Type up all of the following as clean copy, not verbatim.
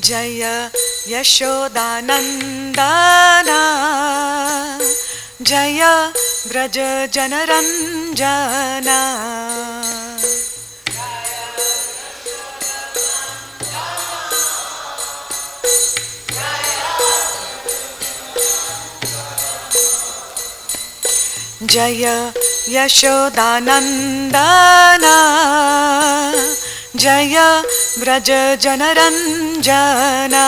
जय यशोदानन्दना जय व्रज जनरञ्जना जय यशोदानन्दना जय व्रज जनरञ्जना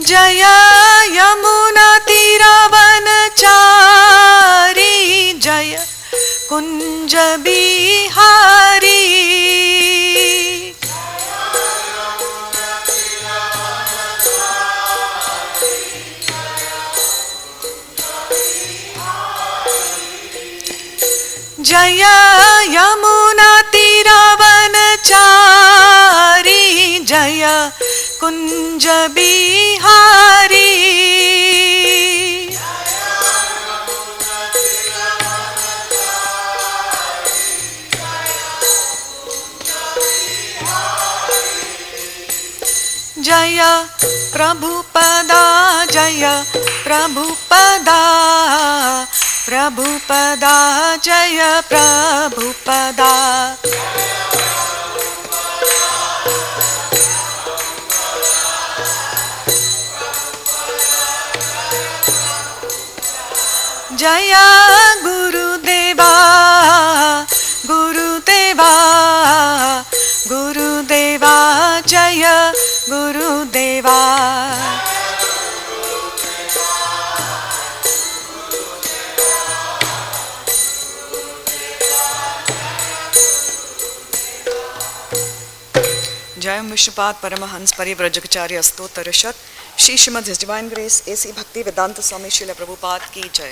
जय यमुनातीरवनचारी जय कुंज बिहारी जय यमुनातीरवनचारी जय कुंज बिहारी जय प्रभुपदा जय प्रभुपदा प्रभुपदा जय प्रभुपदा जय गुरुदेवा गुरुदेवा गुरुदेवा जय गुरुदेवा जय विष्णुपाद परमहंस परिव्रजकाचार्य स्तोत्रषत् Shri Srimad his divine grace AC Bhaktivedanta Swami Srila Prabhupada की जय।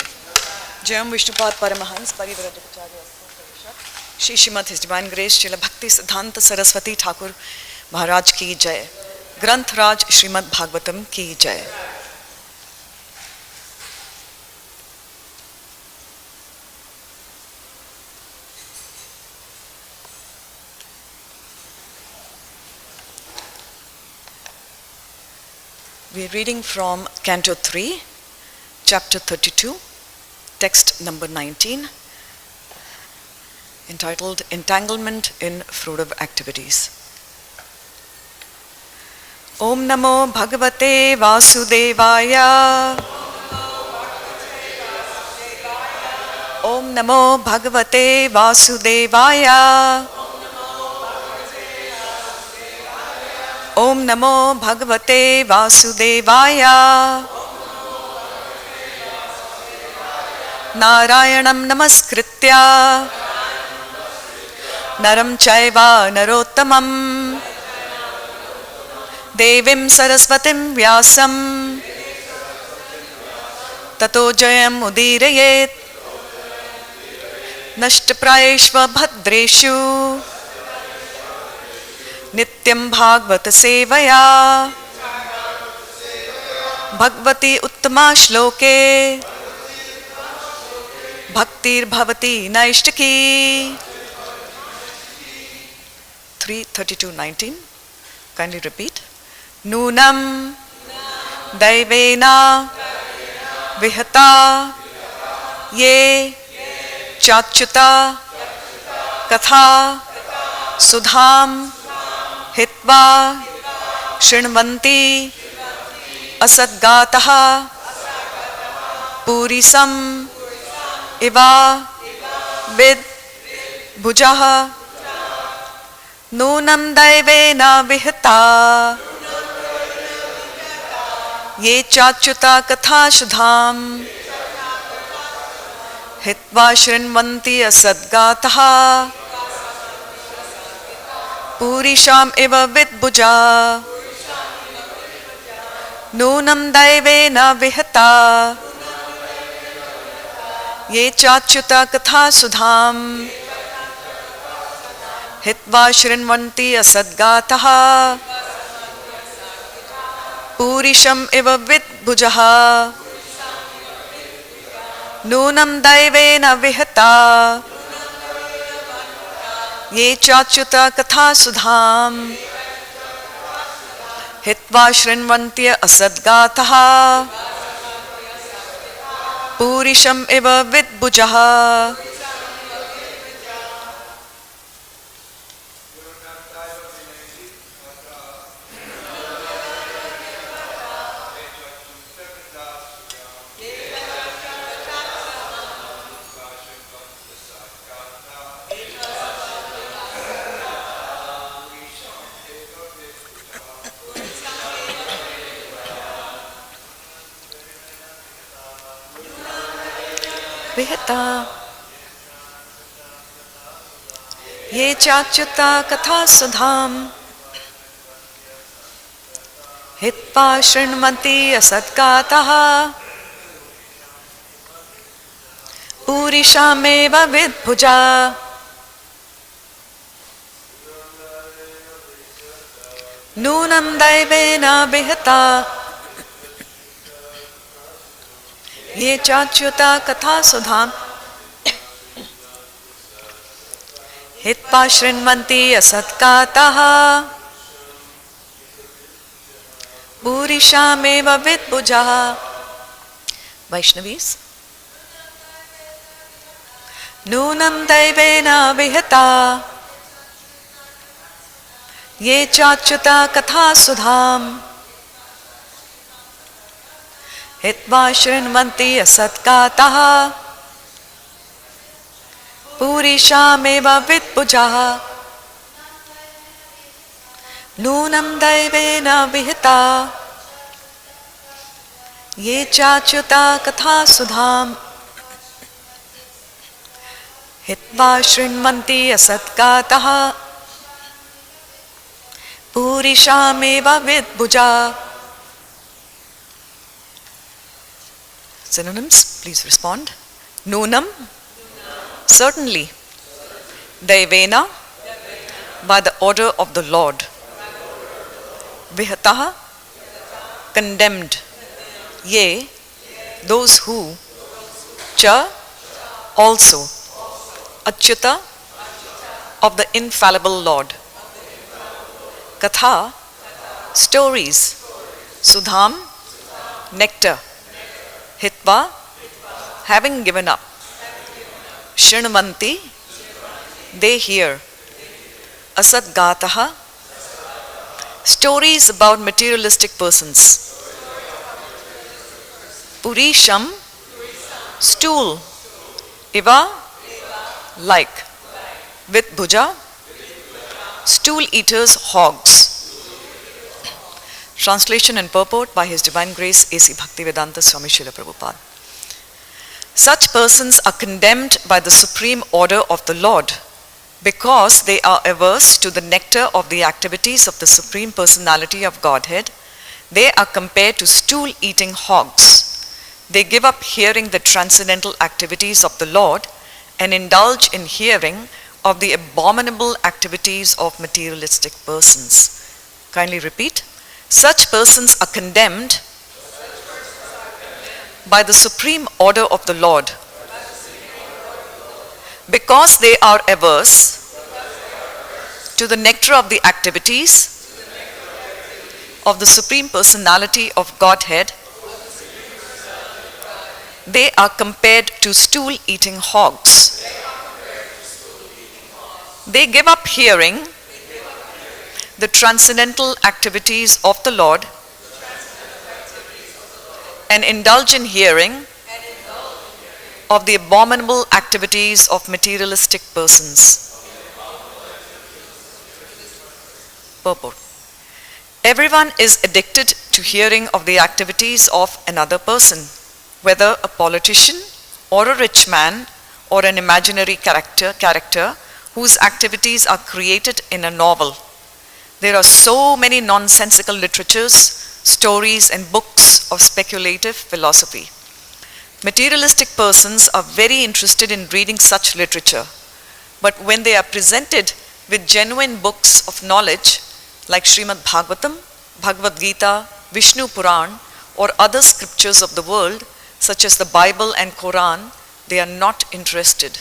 जय विष्णुपाद परमहंस परिव्रजकाचार्य स्तोत्रषत् Shri Srimad his divine grace Srila Bhaktisiddhanta Saraswati Thakur महाराज की जय। ग्रंथराज श्रीमद् भागवतम की जय। We are reading from Canto 3, Chapter 32, text number 19, entitled Entanglement in Fruitive Activities. Om Namo Bhagavate Vasudevaya. Om Namo Bhagavate Vasudevaya. Om Namo Bhagavate Vasudevaya. Narayanam Namaskritya Naram Chaiva Narottamam Devim Saraswatim Vyasam Tato Jayam Udirayet Nashtaprayeshva Bhadreshu Nityam Bhagavata Sevaya Bhagavati Uttama Shloke Bhaktir Bhavati Naishtaki 3:32:19. Kindly repeat. Nunam Daivena Vihata Ye Chachuta Katha Sudham Hitva Shrinvanti Asadgataha Purisam Iva Vid Bhujaha Nunam Daivena Vihata Ye Chachuta Katha Shudham Hitva Shrinvanti Asadgataha Purisham Eva Vidbhuja Nunam Daivena Vihata Ye Chachuta Katha Sudham Hitva Shrinvanti Asadgataha Purisham Eva Vidbhujaha नूनं दैवेन विहता ये चाच्युत कथा सुधाम हित्वा शृण्वन्त्य असद्गातः पूरिशम् इव विद्भुजः। विहता ये चाच्युता कथा सुधाम हित्वा शृण्वन्ति असद्गातः पूरिशामेव विद्भुजा। नूनं दैवेन विहता ये चाच्युता कथा सुधाम हित्वा शृण्वन्ति असत्कातः पूरिशामेव विद्भुजः। वैष्णवीस् नूनं दैवेन विहता ये चाच्युता कथा सुधाम हित्वा शृण्वन्ति असत्कातः पूरिशामेव विद्भुजः। नूनं दैवेन विहिता ये चाच्युता कथा सुधाम हित्वा शृण्वन्ति असत्कातः पूरिशामेव विद्भुजः। Synonyms, please respond. Nunam, certainly. Daivena, by the order of the Lord. Vihataha, condemned. Ye, those who. Cha, also. Achyuta, of the infallible Lord. Katha, stories. Sudham, nectar. Hitva, having given up. Shrinvanti, they hear. Asadgataha, stories about materialistic persons. Purisham, stool. Iva, like. Vidbhuja, stool eaters, hogs. Translation and purport by His Divine Grace A.C. Bhaktivedanta Swami Srila Prabhupada. Such persons are condemned by the supreme order of the Lord because they are averse to the nectar of the activities of the Supreme Personality of Godhead. They are compared to stool-eating hogs. They give up hearing the transcendental activities of the Lord and indulge in hearing of the abominable activities of materialistic persons. Kindly repeat. Such persons are condemned by the supreme order of the Lord because they are averse to the nectar of the activities of the Supreme Personality of Godhead. They are compared to stool-eating hogs. They give up hearing the transcendental activities of the Lord and indulge in hearing of the abominable activities of materialistic persons. Purport. Everyone is addicted to hearing of the activities of another person, whether a politician or a rich man or an imaginary character whose activities are created in a novel. There are so many nonsensical literatures, stories, and books of speculative philosophy. Materialistic persons are very interested in reading such literature, but when they are presented with genuine books of knowledge like Srimad Bhagavatam, Bhagavad Gita, Vishnu Puran, or other scriptures of the world, such as the Bible and Quran, They are not interested.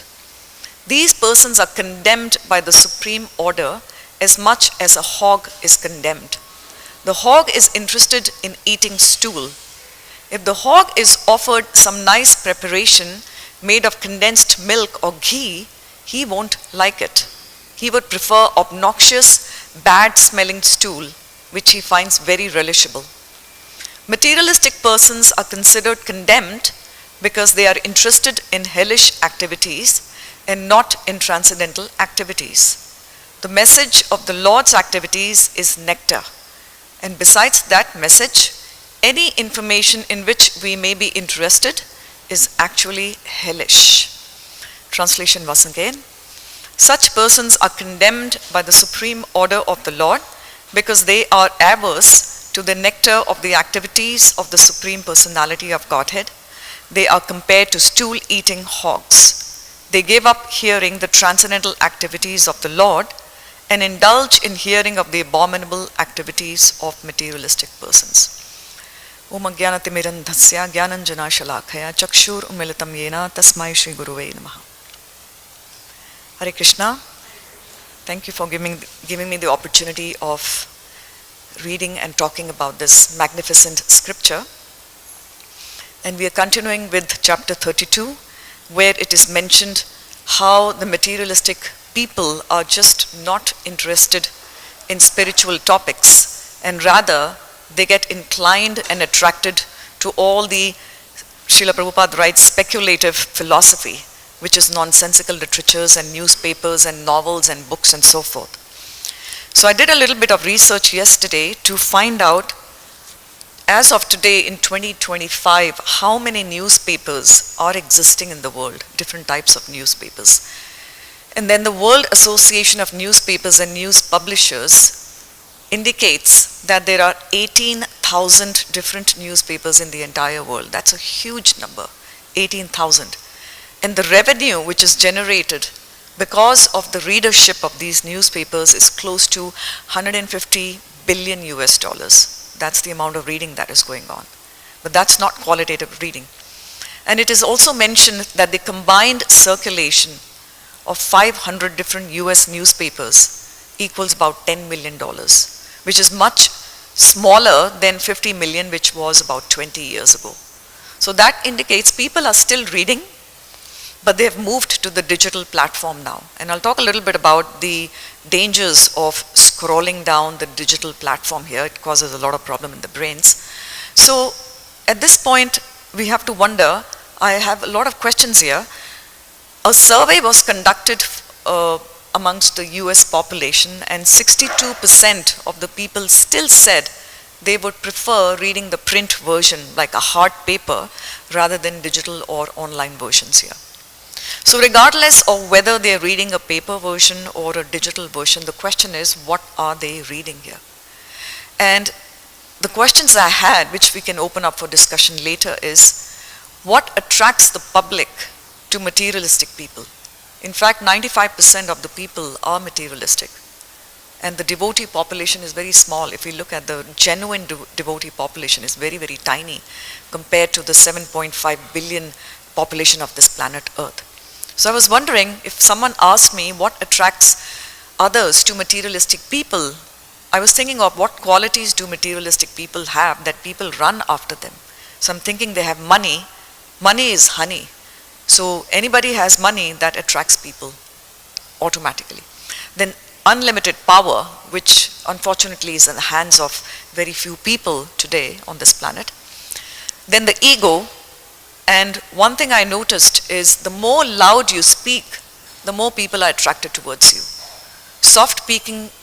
These persons are condemned by the supreme order as much as a hog is condemned. The hog is interested in eating stool. If the hog is offered some nice preparation made of condensed milk or ghee, he won't like it. He would prefer obnoxious, bad-smelling stool, which he finds very relishable. Materialistic persons are considered condemned because they are interested in hellish activities and not in transcendental activities. The message of the Lord's activities is nectar. And besides that message, any information in which we may be interested is actually hellish. Translation once again. Such persons are condemned by the supreme order of the Lord because they are averse to the nectar of the activities of the Supreme Personality of Godhead. They are compared to stool-eating hogs. They give up hearing the transcendental activities of the Lord and indulge in hearing of the abominable activities of materialistic persons. Om Ajnanatimirandhasya Jnananjana Shalakaya Chakshur Umilitam Yena Tasmai Shri Guruve Namaha. Hare Krishna. Thank you for giving me the opportunity of reading and talking about this magnificent scripture. And we are continuing with chapter 32, where it is mentioned how the materialistic people are just not interested in spiritual topics, and rather they get inclined and attracted to all the, Srila Prabhupada writes, speculative philosophy, which is nonsensical literatures and newspapers and novels and books and so forth. So I did a little bit of research yesterday to find out, as of today in 2025, how many newspapers are existing in the world, different types of newspapers. And then the World Association of Newspapers and News Publishers indicates that there are 18,000 different newspapers in the entire world. That's a huge number, 18,000. And the revenue which is generated because of the readership of these newspapers is close to 150 billion US dollars. That's the amount of reading that is going on. But that's not qualitative reading. And it is also mentioned that the combined circulation of 500 different US newspapers equals about $10 million, which is much smaller than 50 million, which was about 20 years ago. So that indicates people are still reading, but they have moved to the digital platform now. And I'll talk a little bit about the dangers of scrolling down the digital platform here. It causes a lot of problem in the brains. So at this point, we have to wonder, I have a lot of questions here. A survey was conducted amongst the US population, and 62% of the people still said they would prefer reading the print version, like a hard paper, rather than digital or online versions here. So regardless of whether they're reading a paper version or a digital version, the question is, what are they reading here? And the questions I had, which we can open up for discussion later, is what attracts the public to materialistic people? In fact, 95% of the people are materialistic. And the devotee population is very small. If we look at the genuine devotee population, it's very, very tiny compared to the 7.5 billion population of this planet Earth. So I was wondering, if someone asked me what attracts others to materialistic people, I was thinking of what qualities do materialistic people have that people run after them. So I'm thinking they have money. Money is honey. So anybody has money, that attracts people automatically. Then unlimited power, which unfortunately is in the hands of very few people today on this planet. Then the ego. And one thing I noticed is the more loud you speak, the more people are attracted towards you. Soft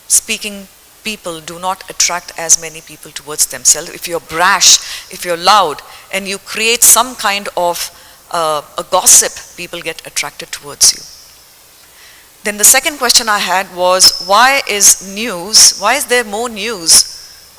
speaking people do not attract as many people towards themselves. If you're brash, if you're loud, and you create some kind of a gossip, people get attracted towards you. Then the second question I had was, why is there more news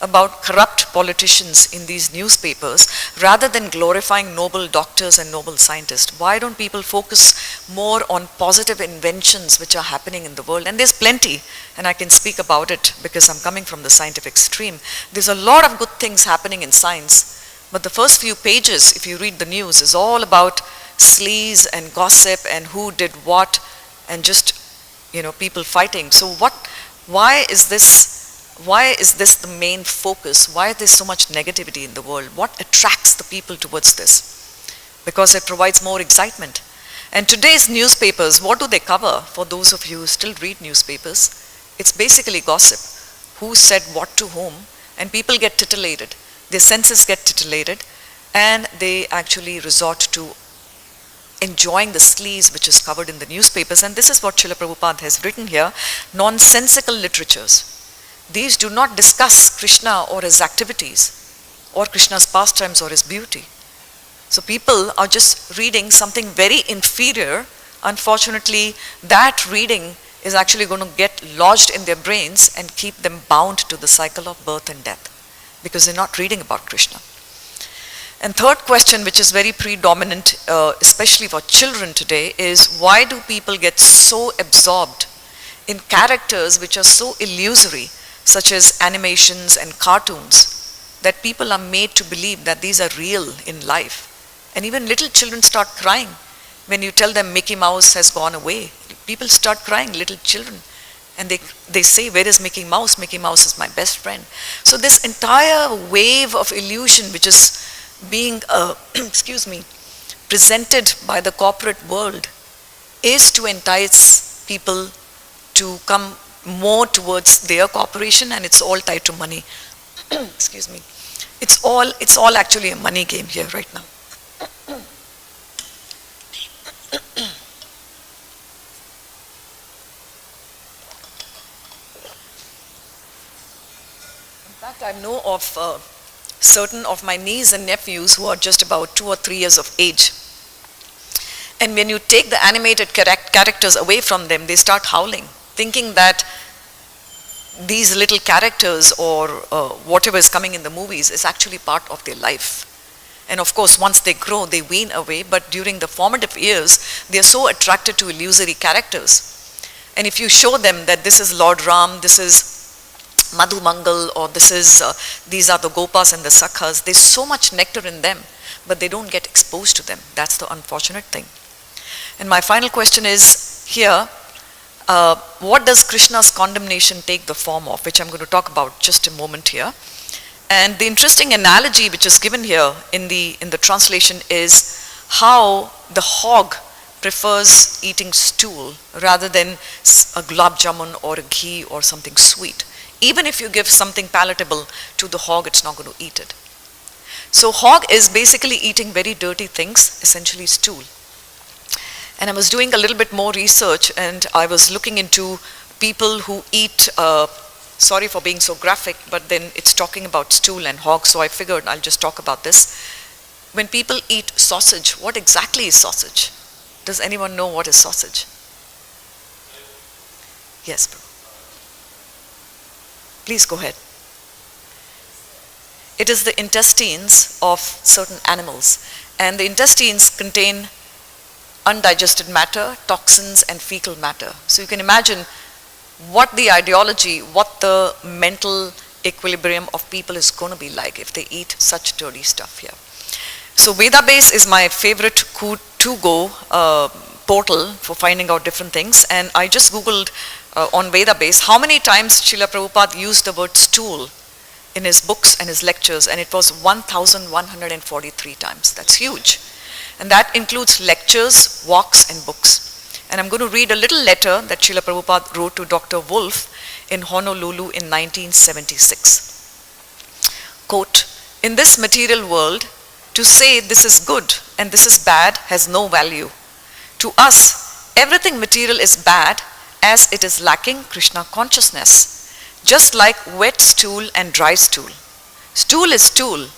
about corrupt politicians in these newspapers rather than glorifying noble doctors and noble scientists? Why don't people focus more on positive inventions which are happening in the world? And there's plenty, and I can speak about it because I'm coming from the scientific stream. There's a lot of good things happening in science, but the first few pages, if you read the news, is all about sleaze and gossip and who did what and just, people fighting. So why is this the main focus? Why is there so much negativity in the world? What attracts the people towards this? Because it provides more excitement. And today's newspapers, what do they cover? For those of you who still read newspapers, it's basically gossip. Who said what to whom? And people get titillated. Their senses get titillated, and they actually resort to enjoying the sleaze which is covered in the newspapers. And this is what Srila Prabhupada has written here, nonsensical literatures. These do not discuss Krishna or his activities, or Krishna's pastimes or his beauty. So people are just reading something very inferior. Unfortunately, that reading is actually going to get lodged in their brains and keep them bound to the cycle of birth and death, because they're not reading about Krishna. And third question, which is very predominant, especially for children today, is why do people get so absorbed in characters which are so illusory, such as animations and cartoons, that people are made to believe that these are real in life. And even little children start crying when you tell them Mickey Mouse has gone away. People start crying, little children. And they say, where is Mickey Mouse? Mickey Mouse is my best friend. So this entire wave of illusion which is being, presented by the corporate world is to entice people to come more towards their corporation, and it's all tied to money. Excuse me. It's all actually a money game here right now. In fact, I know of certain of my nieces and nephews who are just about 2 or 3 years of age. And when you take the animated characters away from them, they start howling, thinking that these little characters or whatever is coming in the movies is actually part of their life. And of course, once they grow, they wean away, but during the formative years, they are so attracted to illusory characters. And if you show them that this is Lord Ram, this is Madhu Mangal, or these are the Gopas and the Sakhas, there's so much nectar in them, but they don't get exposed to them. That's the unfortunate thing. And my final question is here, what does Krishna's condemnation take the form of, which I'm going to talk about just a moment here. And the interesting analogy which is given here in the translation is how the hog prefers eating stool rather than a gulab jamun or a ghee or something sweet. Even if you give something palatable to the hog, it's not going to eat it. So hog is basically eating very dirty things, essentially stool. And I was doing a little bit more research, and I was looking into people who eat, sorry for being so graphic, but then it's talking about stool and hog, so I figured I'll just talk about this. When people eat sausage, what exactly is sausage? Does anyone know what is sausage? Yes, bro. Please go ahead. It is the intestines of certain animals, and the intestines contain undigested matter, toxins, and fecal matter. So you can imagine what the ideology, what the mental equilibrium of people is going to be like if they eat such dirty stuff here. So Vedabase is my favorite to-go portal for finding out different things, and I just googled on Vedabase how many times Srila Prabhupada used the word stool in his books and his lectures, and it was 1,143 times. That's huge. And that includes lectures, walks, and books. And I'm going to read a little letter that Srila Prabhupada wrote to Dr. Wolf in Honolulu in 1976. Quote, "In this material world, to say this is good and this is bad has no value. To us, everything material is bad as it is lacking Krishna consciousness, just like wet stool and dry stool. Stool is stool,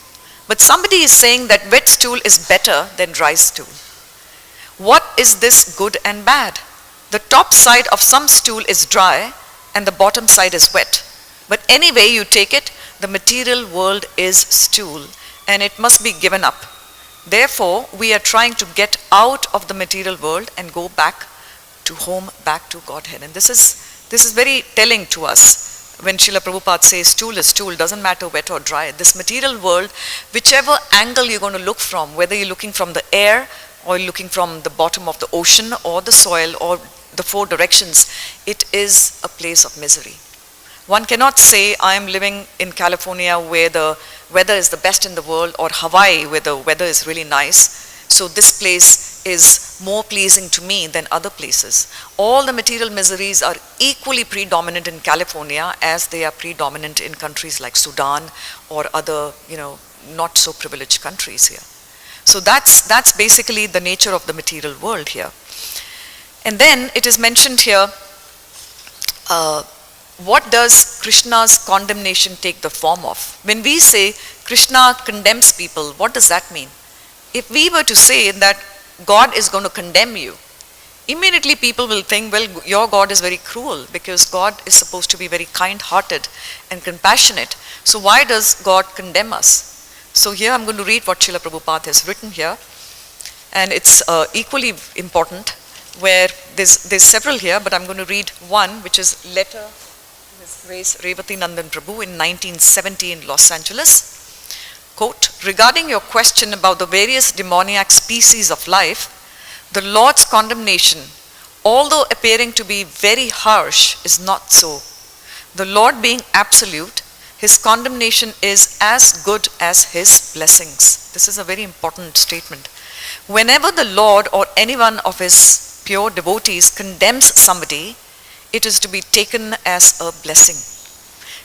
but somebody is saying that wet stool is better than dry stool. What is this good and bad? The top side of some stool is dry and the bottom side is wet. But anyway you take it, the material world is stool and it must be given up. Therefore, we are trying to get out of the material world and go back to home, back to Godhead." And this is very telling to us. When Srila Prabhupada says stool is stool, doesn't matter wet or dry. This material world, whichever angle you're going to look from, whether you're looking from the air, or looking from the bottom of the ocean or the soil or the four directions, it is a place of misery. One cannot say I am living in California where the weather is the best in the world, or Hawaii where the weather is really nice, so this place is more pleasing to me than other places. All the material miseries are equally predominant in California as they are predominant in countries like Sudan or other, not so privileged countries here. So that's basically the nature of the material world here. And then it is mentioned here, what does Krishna's condemnation take the form of? When we say Krishna condemns people, what does that mean? If we were to say that God is going to condemn you, immediately people will think, well, your God is very cruel, because God is supposed to be very kind-hearted and compassionate. So why does God condemn us? So here I'm going to read what Srila Prabhupada has written here, and it's equally important, where there's several here, but I'm going to read one, which is letter to His Grace Revati Nandan Prabhu in 1970 in Los Angeles. Quote, regarding your question about the various demoniac species of life, the Lord's condemnation, although appearing to be very harsh, is not so. The Lord being absolute, His condemnation is as good as His blessings. This is a very important statement. Whenever the Lord or any one of His pure devotees condemns somebody, it is to be taken as a blessing.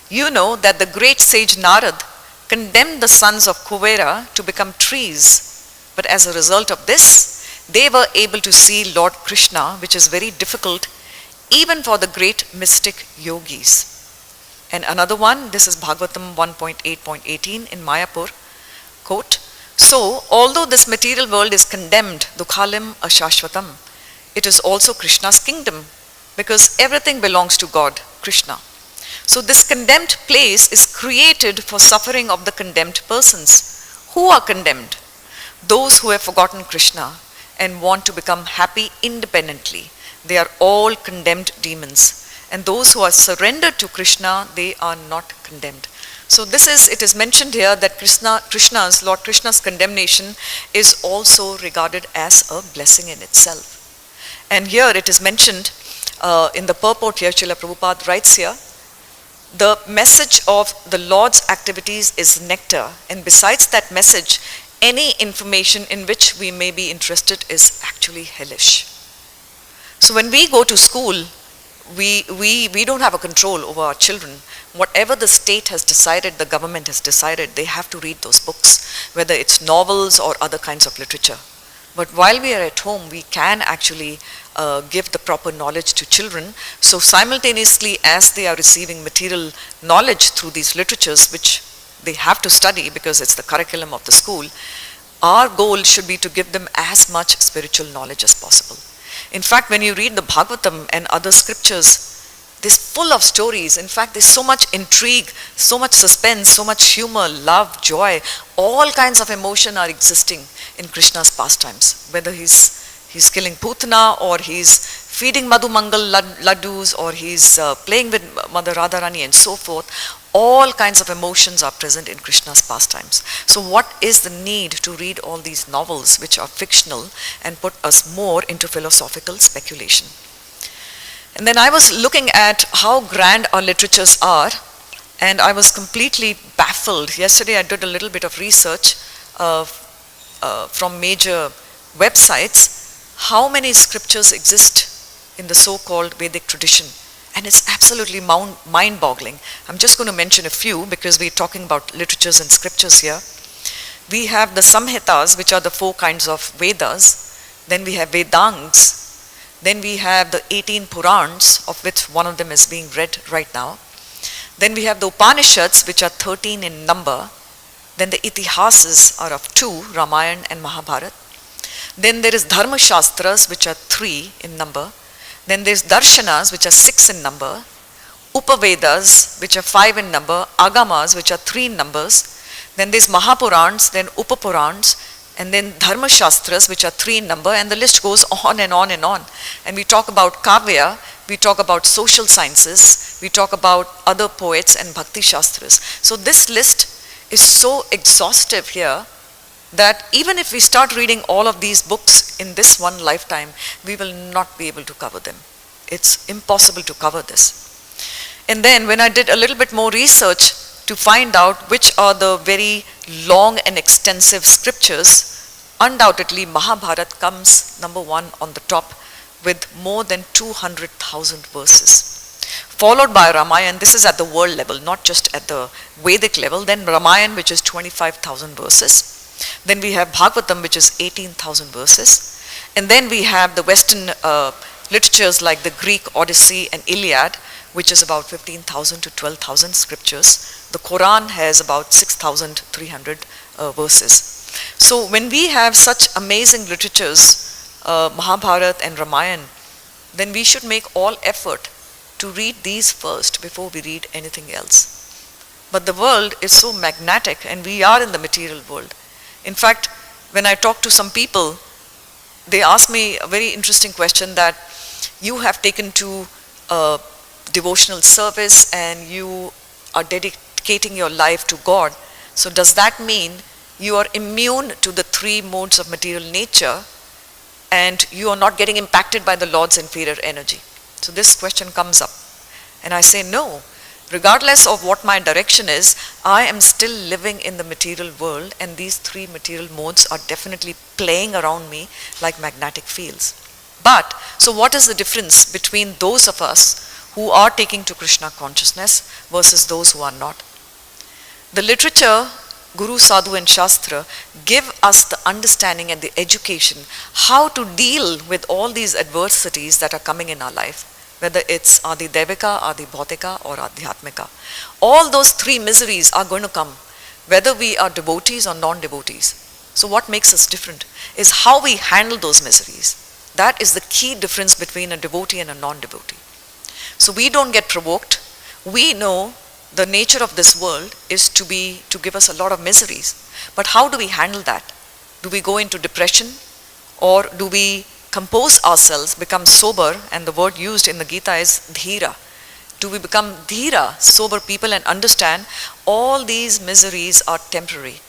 You know that the great sage Narad condemned the sons of Kuvera to become trees, but as a result of this, they were able to see Lord Krishna, which is very difficult even for the great mystic yogis. And another one, this is Bhagavatam 1.8.18 in Mayapur, quote, so although this material world is condemned, dukhalim ashashvatam, it is also Krishna's kingdom, because everything belongs to God, Krishna. So this condemned place is created for suffering of the condemned persons. Who are condemned? Those who have forgotten Krishna and want to become happy independently. They are all condemned demons. And those who are surrendered to Krishna, they are not condemned. So it is mentioned here that Lord Krishna's condemnation is also regarded as a blessing in itself. And here it is mentioned in the purport here, Srila Prabhupada writes here, the message of the Lord's activities is nectar, and besides that message, any information in which we may be interested is actually hellish. So when we go to school, we don't have a control over our children. Whatever the state has decided, the government has decided, they have to read those books, whether it's novels or other kinds of literature. But while we are at home, we can actually give the proper knowledge to children. So simultaneously, as they are receiving material knowledge through these literatures, which they have to study because it's the curriculum of the school, our goal should be to give them as much spiritual knowledge as possible. In fact, when you read the Bhagavatam and other scriptures, this full of stories. In fact, there's so much intrigue, so much suspense, so much humor, love, joy. All kinds of emotion are existing in Krishna's pastimes. Whether he's killing Putana, or he's feeding Madhu Mangal laddus, or he's playing with Mother Radharani and so forth. All kinds of emotions are present in Krishna's pastimes. So what is the need to read all these novels which are fictional and put us more into philosophical speculation? And then I was looking at how grand our literatures are, and I was completely baffled. Yesterday I did a little bit of research from major websites, how many scriptures exist in the so-called Vedic tradition. And it's absolutely mind-boggling. I'm just going to mention a few because we're talking about literatures and scriptures here. We have the Samhitas, which are the 4 kinds of Vedas. Then we have Vedangs. Then we have the 18 Purans, of which one of them is being read right now. Then we have the Upanishads, which are 13 in number. Then the Itihasas are of 2, Ramayana and Mahabharata. Then there is Dharma Shastras, which are 3 in number. Then there's Darshanas, which are 6 in number. Upavedas, which are 5 in number. Agamas, which are 3 in numbers. Then there's Mahapurans, then Upapurans, and then Dharma Shastras, which are 3 in number, and the list goes on and on and on. And we talk about Kavya, we talk about social sciences, we talk about other poets and Bhakti Shastras. So this list is so exhaustive here that even if we start reading all of these books in this one lifetime, we will not be able to cover them. It's impossible to cover this. And then when I did a little bit more research to find out which are the very long and extensive scriptures, undoubtedly Mahabharata comes number one on the top with more than 200,000 verses, followed by Ramayana. This is at the world level, not just at the Vedic level. Then Ramayana, which is 25,000 verses. Then we have Bhagavatam, which is 18,000 verses. And then we have the Western literatures like the Greek Odyssey and Iliad, which is about 15,000 to 12,000 scriptures. The Quran has about 6,300 verses. So when we have such amazing literatures, Mahabharata and Ramayana, then we should make all effort to read these first before we read anything else. But the world is so magnetic, and we are in the material world. In fact, when I talk to some people, they ask me a very interesting question that you have taken to a devotional service and you are dedicating your life to God. So does that mean you are immune to the three modes of material nature and you are not getting impacted by the Lord's inferior energy? So this question comes up. And I say, no. Regardless of what my direction is, I am still living in the material world, and these three material modes are definitely playing around me like magnetic fields. But, so what is the difference between those of us who are taking to Krishna consciousness versus those who are not? The literature, Guru, Sadhu and Shastra give us the understanding and the education how to deal with all these adversities that are coming in our life. Whether it's Adi Devika, Adi Bhautika or Adhyatmika. All those three miseries are going to come, whether we are devotees or non-devotees. So what makes us different is how we handle those miseries. That is the key difference between a devotee and a non-devotee. So we don't get provoked. We know the nature of this world is to give us a lot of miseries. But how do we handle that? Do we go into depression, or do we compose ourselves, become sober? And the word used in the Gita is dhira. Do we become dhira, sober people, and understand all these miseries are temporary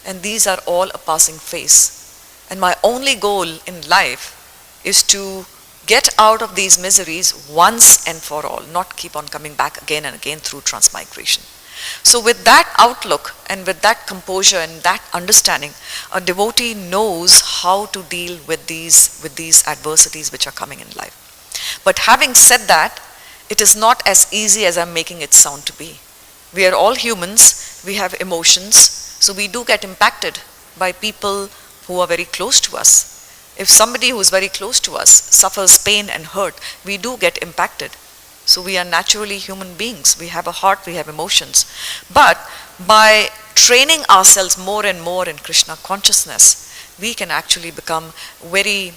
and these are all a passing phase, and my only goal in life is to get out of these miseries once and for all, not keep on coming back again and again through transmigration. So with that outlook and with that composure and that understanding, a devotee knows how to deal with these adversities which are coming in life. But having said that, it is not as easy as I'm making it sound to be. We are all humans, we have emotions, so we do get impacted by people who are very close to us. If somebody who is very close to us suffers pain and hurt, we do get impacted. So we are naturally human beings. We have a heart, we have emotions. But by training ourselves more and more in Krishna consciousness, we can actually become very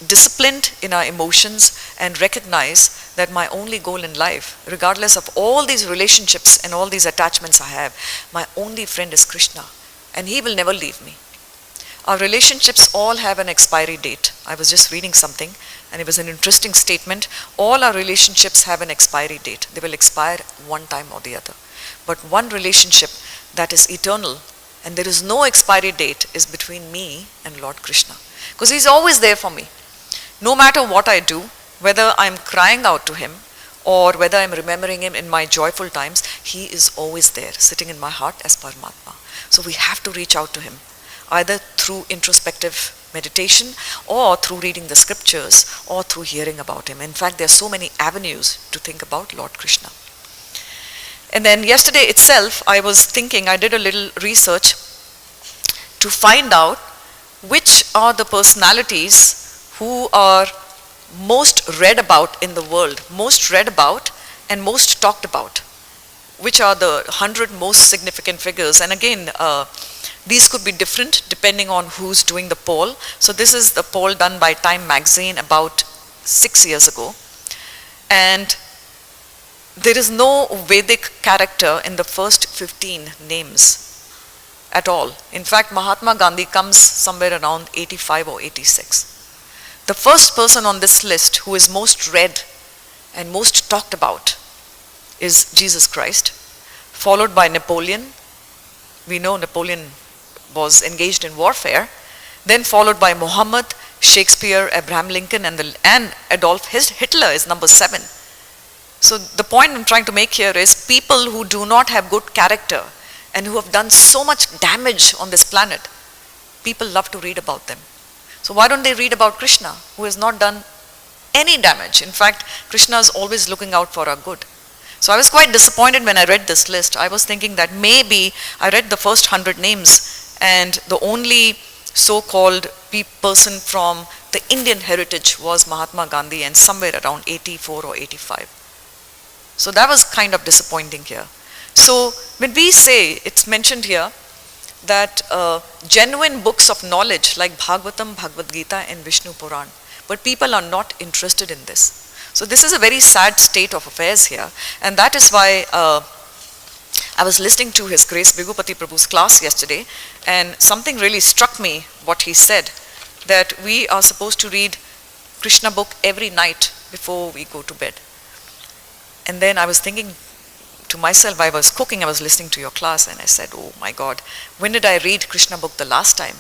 disciplined in our emotions and recognize that my only goal in life, regardless of all these relationships and all these attachments I have, my only friend is Krishna, and he will never leave me. Our relationships all have an expiry date. I was just reading something and it was an interesting statement. All our relationships have an expiry date. They will expire one time or the other. But one relationship that is eternal and there is no expiry date is between me and Lord Krishna. Because he's always there for me. No matter what I do, whether I'm crying out to him or whether I'm remembering him in my joyful times, he is always there, sitting in my heart as Paramatma. So we have to reach out to him, either through introspective meditation or through reading the scriptures or through hearing about him. In fact, there are so many avenues to think about Lord Krishna. And then yesterday itself, I was thinking, I did a little research to find out which are the personalities who are most read about in the world, most read about and most talked about. Which are the 100 most significant figures. And again, these could be different depending on who's doing the poll. So this is the poll done by Time magazine about 6 years ago. And there is no Vedic character in the first 15 names at all. In fact, Mahatma Gandhi comes somewhere around 85 or 86. The first person on this list who is most read and most talked about is Jesus Christ, followed by Napoleon. We know Napoleon was engaged in warfare, then followed by Muhammad, Shakespeare, Abraham Lincoln, and Adolf Hitler is number 7. So the point I'm trying to make here is people who do not have good character and who have done so much damage on this planet, people love to read about them. So why don't they read about Krishna, who has not done any damage? In fact, Krishna is always looking out for our good. So I was quite disappointed when I read this list. I was thinking that maybe I read the first 100 names and the only so-called person from the Indian heritage was Mahatma Gandhi, and somewhere around 84 or 85. So that was kind of disappointing here. So when we say, it's mentioned here, that genuine books of knowledge like Bhagavatam, Bhagavad Gita and Vishnu Puran, but people are not interested in this. So this is a very sad state of affairs here, and that is why I was listening to His Grace Bhigupati Prabhu's class yesterday, and something really struck me what he said, that we are supposed to read Krishna book every night before we go to bed. And then I was thinking to myself, I was cooking, I was listening to your class, and I said, oh my God, when did I read Krishna book the last time?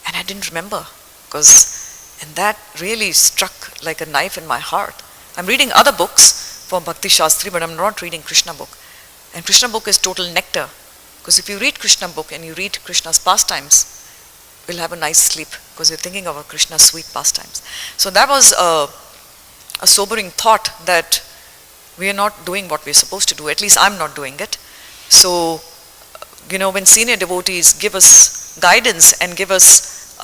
And I didn't remember, and that really struck like a knife in my heart. I'm reading other books for Bhakti Shastri, but I'm not reading Krishna book. And Krishna book is total nectar, because if you read Krishna book and you read Krishna's pastimes, you'll have a nice sleep, because you're thinking of Krishna's sweet pastimes. So that was a sobering thought, that we are not doing what we're supposed to do. At least I'm not doing it. So, when senior devotees give us guidance and give us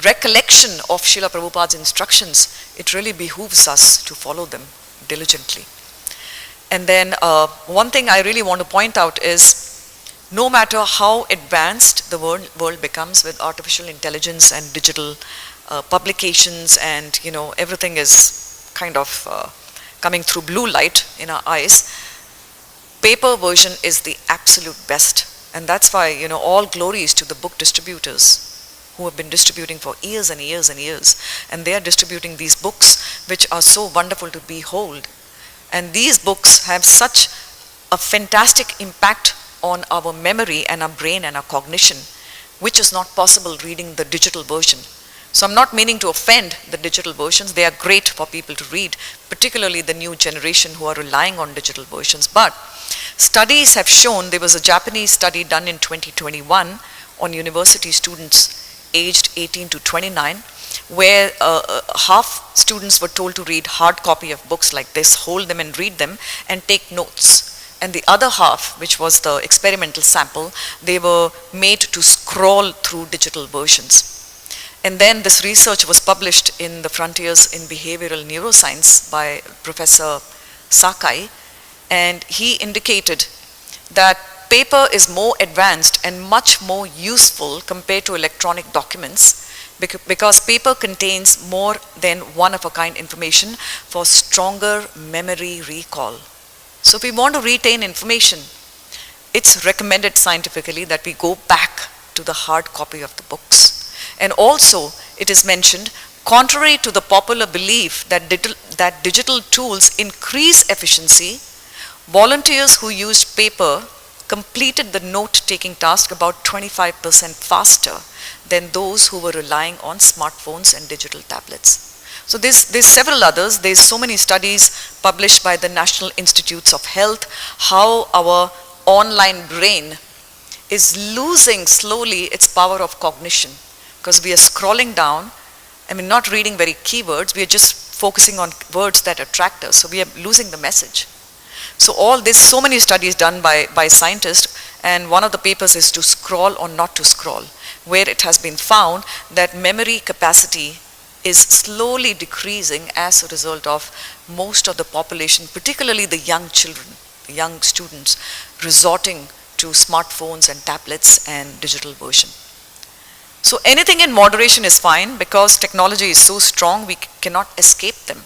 recollection of Srila Prabhupada's instructions, it really behooves us to follow them diligently. And then one thing I really want to point out is, no matter how advanced the world becomes with artificial intelligence and digital publications, and everything is kind of coming through blue light in our eyes, paper version is the absolute best. And that's why, all glories to the book distributors who have been distributing for years and years and years. And they are distributing these books which are so wonderful to behold. And these books have such a fantastic impact on our memory and our brain and our cognition, which is not possible reading the digital version. So I'm not meaning to offend the digital versions. They are great for people to read, particularly the new generation who are relying on digital versions. But studies have shown, there was a Japanese study done in 2021 on university students aged 18 to 29, where half students were told to read hard copy of books like this, hold them and read them and take notes. And the other half, which was the experimental sample, they were made to scroll through digital versions. And then this research was published in the Frontiers in Behavioral Neuroscience by Professor Sakai, and he indicated that paper is more advanced and much more useful compared to electronic documents, because paper contains more than one-of-a-kind information for stronger memory recall. So if we want to retain information, it's recommended scientifically that we go back to the hard copy of the books. And also, it is mentioned, contrary to the popular belief that digital tools increase efficiency, volunteers who used paper completed the note-taking task about 25% faster than those who were relying on smartphones and digital tablets. So there's several others. There's so many studies published by the National Institutes of Health, how our online brain is losing slowly its power of cognition, because we are scrolling down, not reading very keywords, we are just focusing on words that attract us, so we are losing the message. So there's so many studies done by scientists, and one of the papers is to scroll or not to scroll, where it has been found that memory capacity is slowly decreasing as a result of most of the population, particularly the young children, the young students, resorting to smartphones and tablets and digital version. So anything in moderation is fine, because technology is so strong we cannot escape them.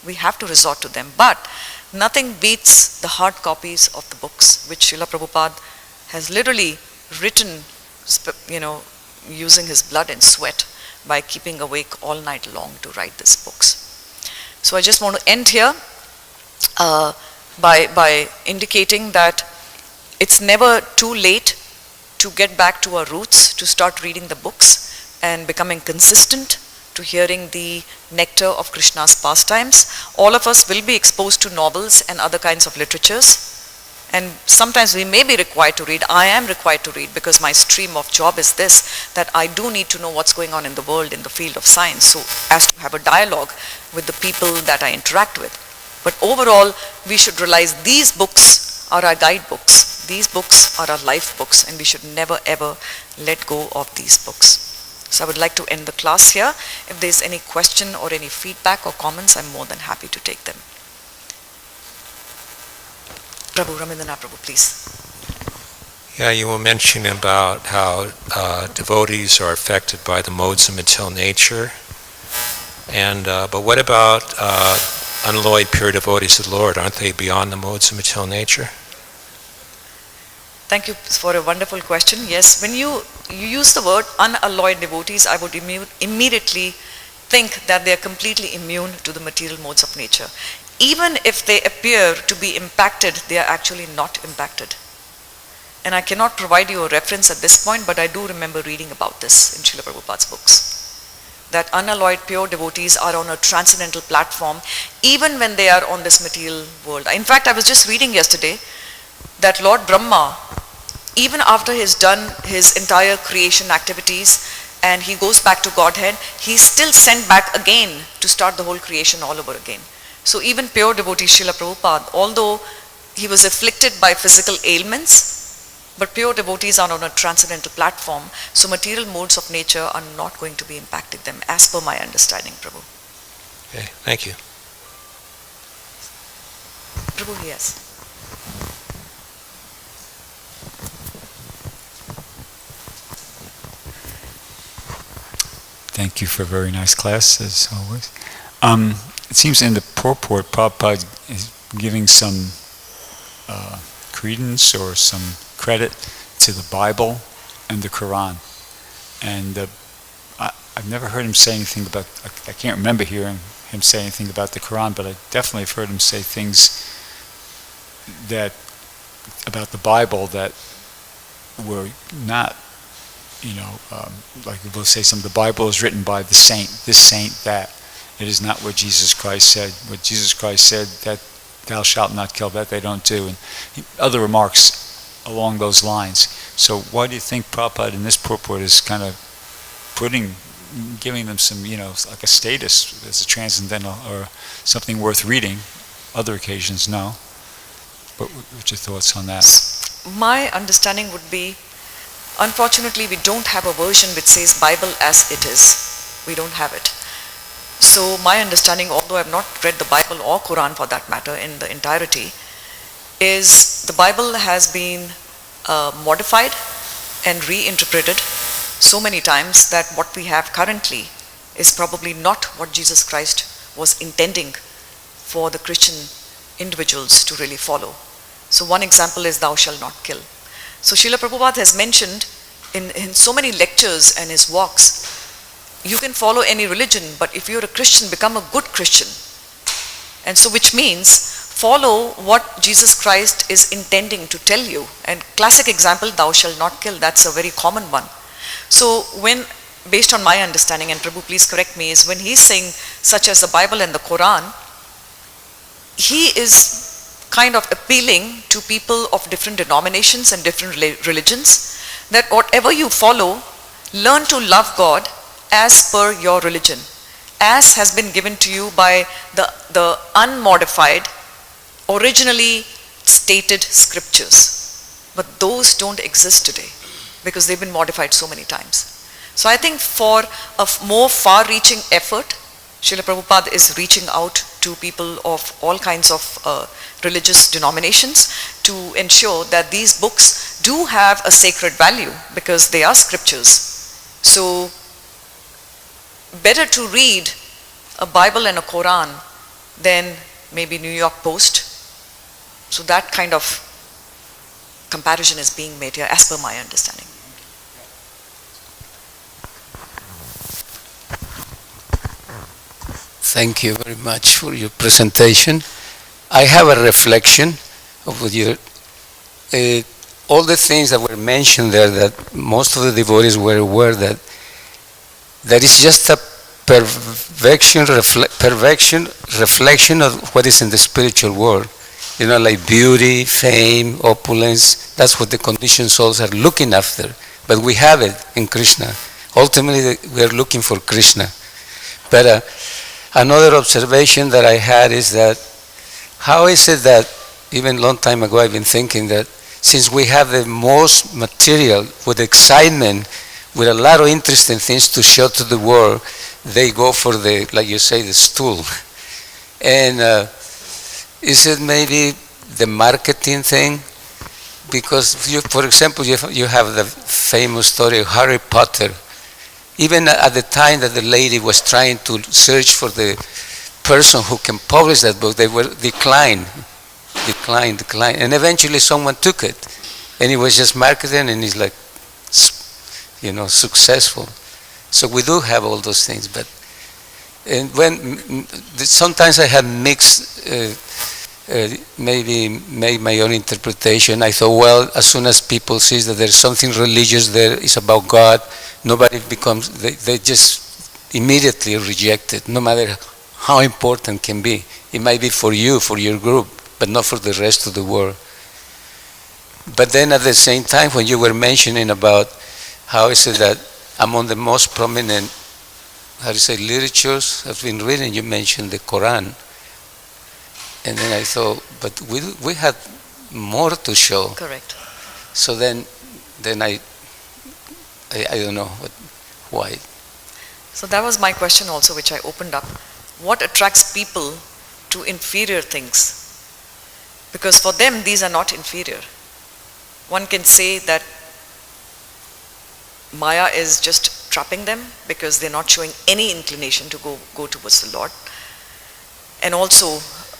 We have to resort to them. But nothing beats the hard copies of the books, which Srila Prabhupada has literally written, using his blood and sweat by keeping awake all night long to write these books. So I just want to end here by indicating that it's never too late to get back to our roots, to start reading the books and becoming consistent to hearing the nectar of Krishna's pastimes. All of us will be exposed to novels and other kinds of literatures. And sometimes we may be required to read. I am required to read because my stream of job is this, that I do need to know what's going on in the world in the field of science, so as to have a dialogue with the people that I interact with. But overall, we should realize these books are our guidebooks. These books are our life books, and we should never ever let go of these books. So I would like to end the class here. If there's any question or any feedback or comments, I'm more than happy to take them. Prabhu, Ramindranath Prabhu, please. Yeah, you were mentioning about how devotees are affected by the modes of material nature. And but what about unalloyed pure devotees of the Lord? Aren't they beyond the modes of material nature? Thank you for a wonderful question. Yes, when you use the word unalloyed devotees, I would immediately think that they are completely immune to the material modes of nature. Even if they appear to be impacted, they are actually not impacted. And I cannot provide you a reference at this point, but I do remember reading about this in Srila Prabhupada's books. That unalloyed pure devotees are on a transcendental platform, even when they are on this material world. In fact, I was just reading yesterday that Lord Brahma, even after he's done his entire creation activities and he goes back to Godhead, he's still sent back again to start the whole creation all over again. So even pure devotee Srila Prabhupada, although he was afflicted by physical ailments, but pure devotees are on a transcendental platform, so material modes of nature are not going to be impacting them, as per my understanding, Prabhu. Okay, thank you. Prabhu, yes. Thank you for a very nice class, as always. It seems in the purport, Prabhupada is giving some credence or some credit to the Bible and the Quran. And I've never heard him say anything about, I can't remember hearing him say anything about the Quran, but I definitely have heard him say things that about the Bible that were not, like we'll say some of the Bible is written by the saint, this saint, that. It is not what Jesus Christ said. What Jesus Christ said, that thou shalt not kill, that they don't do. And other remarks along those lines. So why do you think Prabhupada in this purport is kind of giving them some, like a status as a transcendental or something worth reading? Other occasions, no. But what's your thoughts on that? My understanding would be, unfortunately, we don't have a version which says Bible as it is. We don't have it. So my understanding, although I have not read the Bible or Quran for that matter in the entirety, is the Bible has been modified and reinterpreted so many times that what we have currently is probably not what Jesus Christ was intending for the Christian individuals to really follow. So one example is thou shalt not kill. So Srila Prabhupada has mentioned in so many lectures and his walks, you can follow any religion, but if you're a Christian, become a good Christian. And so which means follow what Jesus Christ is intending to tell you. And classic example, thou shalt not kill, that's a very common one. So when, based on my understanding, and Prabhu please correct me, is when he's saying such as the Bible and the Quran, he is kind of appealing to people of different denominations and different religions, that whatever you follow, learn to love God as per your religion, as has been given to you by the unmodified, originally stated scriptures. But those don't exist today because they've been modified so many times. So I think for a more far-reaching effort, Srila Prabhupada is reaching out to people of all kinds of religious denominations to ensure that these books do have a sacred value because they are scriptures. So better to read a Bible and a Quran than maybe New York Post. So that kind of comparison is being made here as per my understanding. Thank you very much for your presentation. I have a reflection of what you all the things that were mentioned there, that most of the devotees were aware that is just a reflection of what is in the spiritual world. Like beauty, fame, opulence, that's what the conditioned souls are looking after. But we have it in Krishna. Ultimately, we are looking for Krishna. But another observation that I had is that, how is it that, even a long time ago I've been thinking that, since we have the most material, with excitement, with a lot of interesting things to show to the world, they go for the, like you say, the stool. And is it maybe the marketing thing? Because, for example, you have the famous story of Harry Potter. Even at the time that the lady was trying to search for the person who can publish that book, they were declined. And eventually someone took it. And it was just marketing, and it's like, successful. So we do have all those things. But sometimes I have mixed, maybe made my own interpretation. I thought, well, as soon as people see that there's something religious there, it's about God, nobody becomes, they just immediately reject it, no matter how important it can be. It might be for you, for your group, but not for the rest of the world. But then at the same time, when you were mentioning about how is it that among the most prominent, literatures I've been reading, you mentioned the Quran. And then I thought, but we had more to show. Correct. So then I don't know why. So that was my question also, which I opened up. What attracts people to inferior things? Because for them, these are not inferior. One can say that Maya is just trapping them because they're not showing any inclination to go towards the Lord. And also,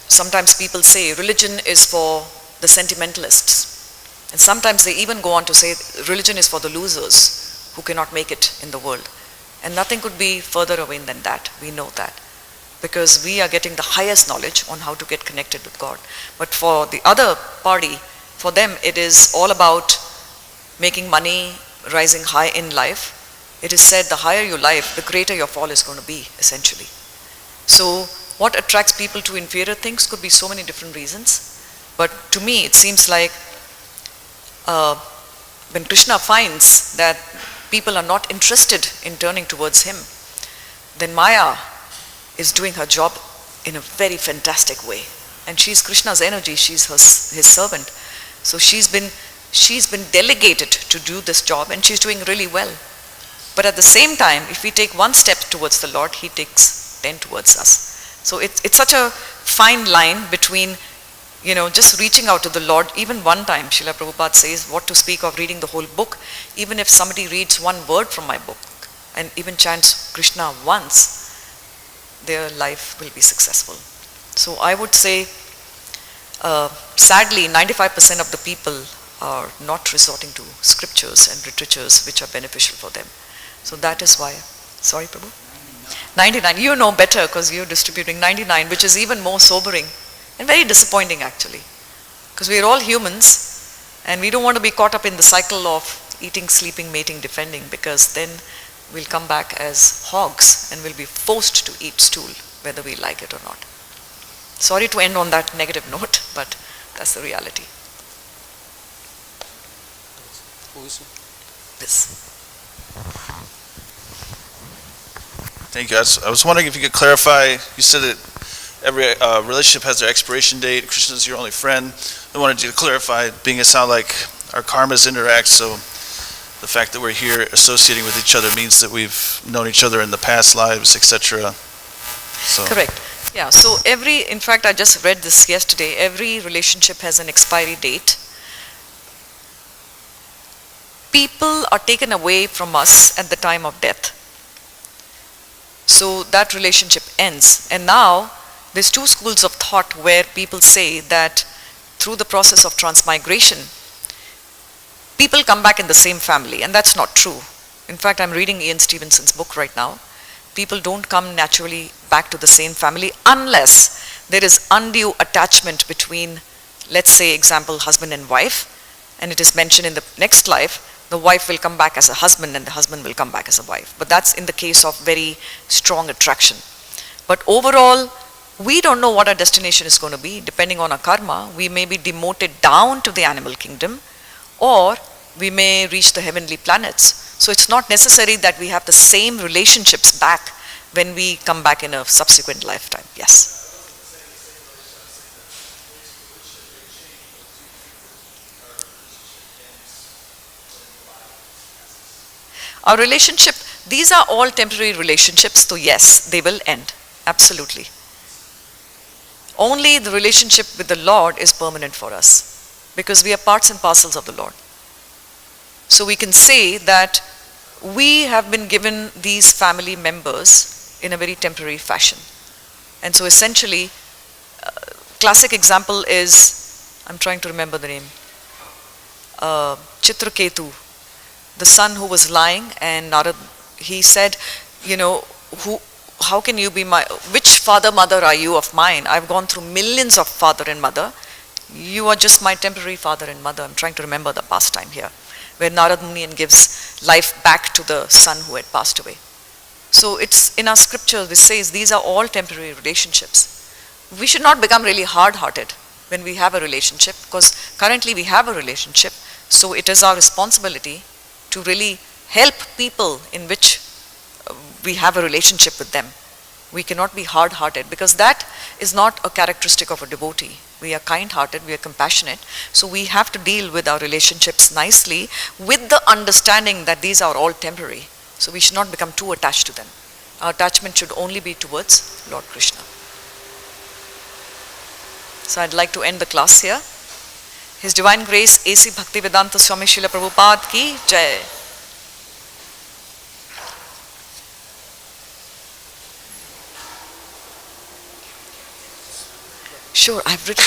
sometimes people say religion is for the sentimentalists. And sometimes they even go on to say religion is for the losers who cannot make it in the world. And nothing could be further away than that. We know that. Because we are getting the highest knowledge on how to get connected with God. But for the other party, for them it is all about making money, rising high in life. It is said the higher your life, the greater your fall is going to be, essentially. So what attracts people to inferior things could be so many different reasons. But to me, it seems like when Krishna finds that people are not interested in turning towards him, then Maya is doing her job in a very fantastic way. And she's Krishna's energy, she's his servant. So she's been delegated to do this job, and she's doing really well. But at the same time, if we take one step towards the Lord, he takes 10 towards us. So it's such a fine line between, just reaching out to the Lord. Even one time, Srila Prabhupada says, what to speak of reading the whole book. Even if somebody reads one word from my book and even chants Krishna once, their life will be successful. So I would say, sadly, 95% of the people are not resorting to scriptures and literatures which are beneficial for them. So that is why. Sorry, Prabhu? 99. You know better because you're distributing 99, which is even more sobering and very disappointing, actually. Because we are all humans and we don't want to be caught up in the cycle of eating, sleeping, mating, defending, because then we'll come back as hogs and we'll be forced to eat stool, whether we like it or not. Sorry to end on that negative note, but that's the reality. This. Thank you. I was wondering if you could clarify, you said that every relationship has their expiration date, Krishna is your only friend. I wanted you to clarify, being it sound like our karmas interact, so the fact that we're here associating with each other means that we've known each other in the past lives, etc. So. Correct. Yeah, so in fact I just read this yesterday, every relationship has an expiry date. People are taken away from us at the time of death. So that relationship ends. And now there's two schools of thought where people say that through the process of transmigration, people come back in the same family, and that's not true. In fact, I'm reading Ian Stevenson's book right now. People don't come naturally back to the same family unless there is undue attachment between, let's say, example, husband and wife, And it is mentioned in the next life, the wife will come back as a husband and the husband will come back as a wife. But that's in the case of very strong attraction. But overall, we don't know what our destination is going to be. Depending on our karma, we may be demoted down to the animal kingdom, or we may reach the heavenly planets. So it's not necessary that we have the same relationships back when we come back in a subsequent lifetime. Yes. Our relationship, these are all temporary relationships, so yes, they will end. Absolutely. Only the relationship with the Lord is permanent for us, because we are parts and parcels of the Lord. So we can say that we have been given these family members in a very temporary fashion. And so essentially, classic example is, I'm trying to remember the name, Chitraketu, the son who was lying, and Narad, he said, how can you be which father, mother are you of mine? I've gone through millions of father and mother. You are just my temporary father and mother. I'm trying to remember the pastime here, where Narad Muni gives life back to the son who had passed away. So it's in our scriptures, which says these are all temporary relationships. We should not become really hard-hearted when we have a relationship, because currently we have a relationship, so it is our responsibility to really help people in which we have a relationship with them. We cannot be hard-hearted, because that is not a characteristic of a devotee. We are kind-hearted, we are compassionate, so we have to deal with our relationships nicely with the understanding that these are all temporary. So we should not become too attached to them. Our attachment should only be towards Lord Krishna. So I'd like to end the class here. His Divine Grace A.C. Bhaktivedanta Swami Srila Prabhupada ki Jai. Sure, I've written.